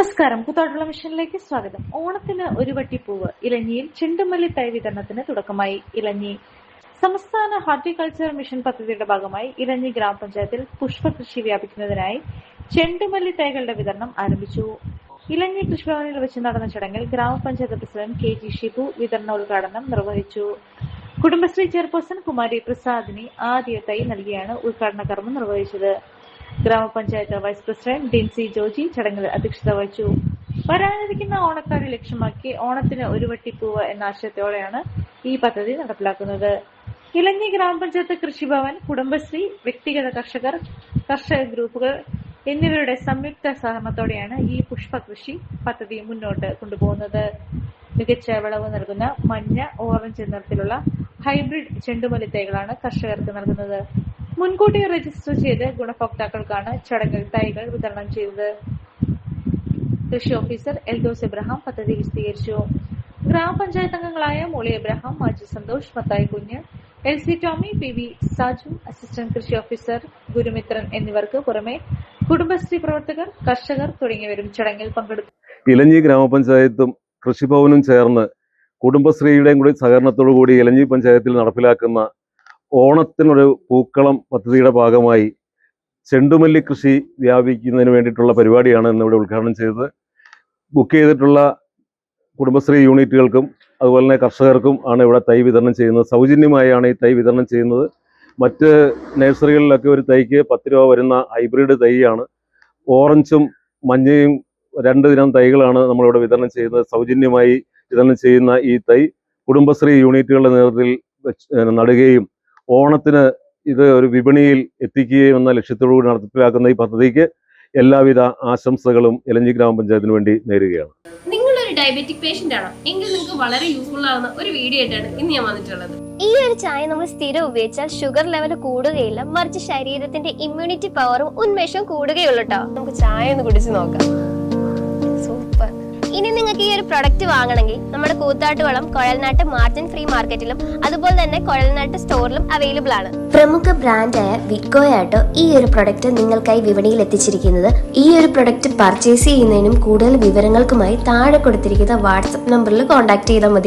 നമസ്കാരം. കൂത്താട്ടുള്ള മിഷനിലേക്ക് സ്വാഗതം. ഓണത്തിന് ഒരു വട്ടിപ്പൂവ്. ഇലഞ്ഞിയിൽ ചെണ്ടുമല്ലി തൈ വിതരണത്തിന് തുടക്കമായി. ഇലഞ്ഞി സംസ്ഥാന ഹോർട്ടിക്കൾച്ചർ മിഷൻ പദ്ധതിയുടെ ഭാഗമായി ഇലഞ്ഞി ഗ്രാമപഞ്ചായത്തിൽ പുഷ്പകൃഷി വ്യാപിക്കുന്നതിനായി ചെണ്ടുമല്ലി തൈകളുടെ വിതരണം ആരംഭിച്ചു. ഇലഞ്ഞി കൃഷിഭവനിൽ വെച്ച് നടന്ന ചടങ്ങിൽ ഗ്രാമപഞ്ചായത്ത് പ്രസിഡന്റ് KG ഷിബു വിതരണോദ്ഘാടനം നിർവഹിച്ചു. കുടുംബശ്രീ ചെയർപേഴ്സൺ കുമാരി പ്രസാദിനി ആദ്യ തൈ നൽകിയാണ് ഉദ്ഘാടന കർമ്മം നിർവഹിച്ചത്. ഗ്രാമപഞ്ചായത്ത് വൈസ് പ്രസിഡന്റ് ഡിൻസി ജോജി ചടങ്ങിൽ അധ്യക്ഷത വഹിച്ചു. വരാനിരിക്കുന്ന ഓണക്കാലം ലക്ഷ്യമാക്കി ഓണത്തിന് ഒരു വട്ടിപ്പൂവ് എന്ന ആശയത്തോടെയാണ് ഈ പദ്ധതി നടപ്പിലാക്കുന്നത്. ഇലഞ്ഞി ഗ്രാമപഞ്ചായത്ത് കൃഷിഭവൻ, കുടുംബശ്രീ, വ്യക്തിഗത കർഷക ഗ്രൂപ്പുകൾ എന്നിവരുടെ സംയുക്ത സഹകരണത്തോടെയാണ് ഈ പുഷ്പകൃഷി പദ്ധതി മുന്നോട്ട് കൊണ്ടുപോകുന്നത്. മികച്ച വിളവ് നൽകുന്ന മഞ്ഞ, ഓറഞ്ച് നിറത്തിലുള്ള ഹൈബ്രിഡ് ചെണ്ടുമല്ലി തൈകളാണ് കർഷകർക്ക് നൽകുന്നത്. മുൻകൂട്ടി രജിസ്റ്റർ ചെയ്ത് ഗുണഭോക്താക്കൾക്കാണ് ചടങ്ങിൽ തൈകൾ വിതരണം ചെയ്തത്. കൃഷി ഓഫീസർ എൽദോസ് എബ്രഹാം പദ്ധതി വിശദീകരിച്ചു. ഗ്രാമപഞ്ചായത്ത് അംഗങ്ങളായ Molly Abraham, Maji Santhosh, Mathai Kunju, LC Tomy, PV Saju, assistant കൃഷി ഓഫീസർ ഗുരുമിത്രൻ എന്നിവർക്ക് പുറമെ കുടുംബശ്രീ പ്രവർത്തകർ, കർഷകർ തുടങ്ങിയവരും ചടങ്ങിൽ പങ്കെടുത്തു. ഇലഞ്ഞി ഗ്രാമപഞ്ചായത്തും കൃഷിഭവനും ചേർന്ന് കുടുംബശ്രീയുടെയും കൂടി സഹകരണത്തോടുകൂടി ഇലഞ്ഞി പഞ്ചായത്തിൽ നടപ്പിലാക്കുന്ന ഓണത്തിനൊരു പൂക്കളം പദ്ധതിയുടെ ഭാഗമായി ചെണ്ടുമല്ലി കൃഷി വ്യാപിക്കുന്നതിന് വേണ്ടിയിട്ടുള്ള പരിപാടിയാണ് ഇന്നിവിടെ ഉദ്ഘാടനം ചെയ്തത്. ബുക്ക് ചെയ്തിട്ടുള്ള കുടുംബശ്രീ യൂണിറ്റുകൾക്കും അതുപോലെ തന്നെ കർഷകർക്കും ആണ് ഇവിടെ തൈ വിതരണം ചെയ്യുന്നത്. സൗജന്യമായാണ് ഈ തൈ വിതരണം ചെയ്യുന്നത്. മറ്റ് നഴ്സറികളിലൊക്കെ ഒരു തൈക്ക് 10 രൂപ വരുന്ന ഹൈബ്രിഡ് തൈയാണ്. ഓറഞ്ചും മഞ്ഞയും 2 ഇനം തൈകളാണ് നമ്മളിവിടെ വിതരണം ചെയ്യുന്നത്. സൗജന്യമായി വിതരണം ചെയ്യുന്ന ഈ തൈ കുടുംബശ്രീ യൂണിറ്റുകളുടെ നേതൃത്വത്തിൽ നടുകയും ഓണത്തിന് ഇത് ഒരു വിപണിയിൽ എത്തിക്കുകയും എന്ന ലക്ഷ്യത്തോടുകൂടി നടപ്പിലാക്കുന്ന ഈ പദ്ധതിക്ക് എല്ലാവിധ ആശംസകളും ഇലഞ്ഞി ഗ്രാമപഞ്ചായത്തിന് വേണ്ടി നേരുകയാണ്. നിങ്ങളൊരു ഡയബറ്റിക് പേഷ്യന്റ് ആണോ എങ്കിൽ നിങ്ങൾക്ക് വളരെ യൂസ്ഫുൾ ആവുന്ന ഒരു വീഡിയോ ആയിട്ടാണ് ഇന്ന് ഞാൻ വന്നിട്ടുള്ളത്. ഈ ഒരു ചായ നമ്മൾ സ്ഥിരം ഉപയോഗിച്ചാൽ ഷുഗർ ലെവൽ കൂടുകയില്ല, മറിച്ച് ശരീരത്തിന്റെ ഇമ്മ്യൂണിറ്റി പവറും ഉന്മേഷവും കൂടുകയുള്ളൂ കേട്ടോ. നമുക്ക് ചായ ഒന്ന് കുടിച്ച് നോക്കാം. സൂപ്പർ. ഇനി നിങ്ങൾക്ക് ഈ ഒരു പ്രൊഡക്റ്റ് വാങ്ങണമെങ്കിൽ നമ്മുടെ കൂത്താട്ടുകുളം കുഴൽനാട്ട് മാർജിൻ ഫ്രീ മാർക്കറ്റിലും അതുപോലെ തന്നെ കുഴൽനാട്ട് സ്റ്റോറിലും അവൈലബിൾ ആണ്. പ്രമുഖ ബ്രാൻഡായ വിക്കോയാട്ടോ ഈ ഒരു പ്രൊഡക്റ്റ് നിങ്ങൾക്കായി വിപണിയിൽ എത്തിച്ചിരിക്കുന്നത്. ഈ ഒരു പ്രൊഡക്റ്റ് പർച്ചേസ് ചെയ്യുന്നതിനും കൂടുതൽ വിവരങ്ങൾക്കുമായി താഴെ കൊടുത്തിരിക്കുന്ന വാട്സ്ആപ്പ് നമ്പറിൽ കോൺടാക്ട് ചെയ്താൽ മതി.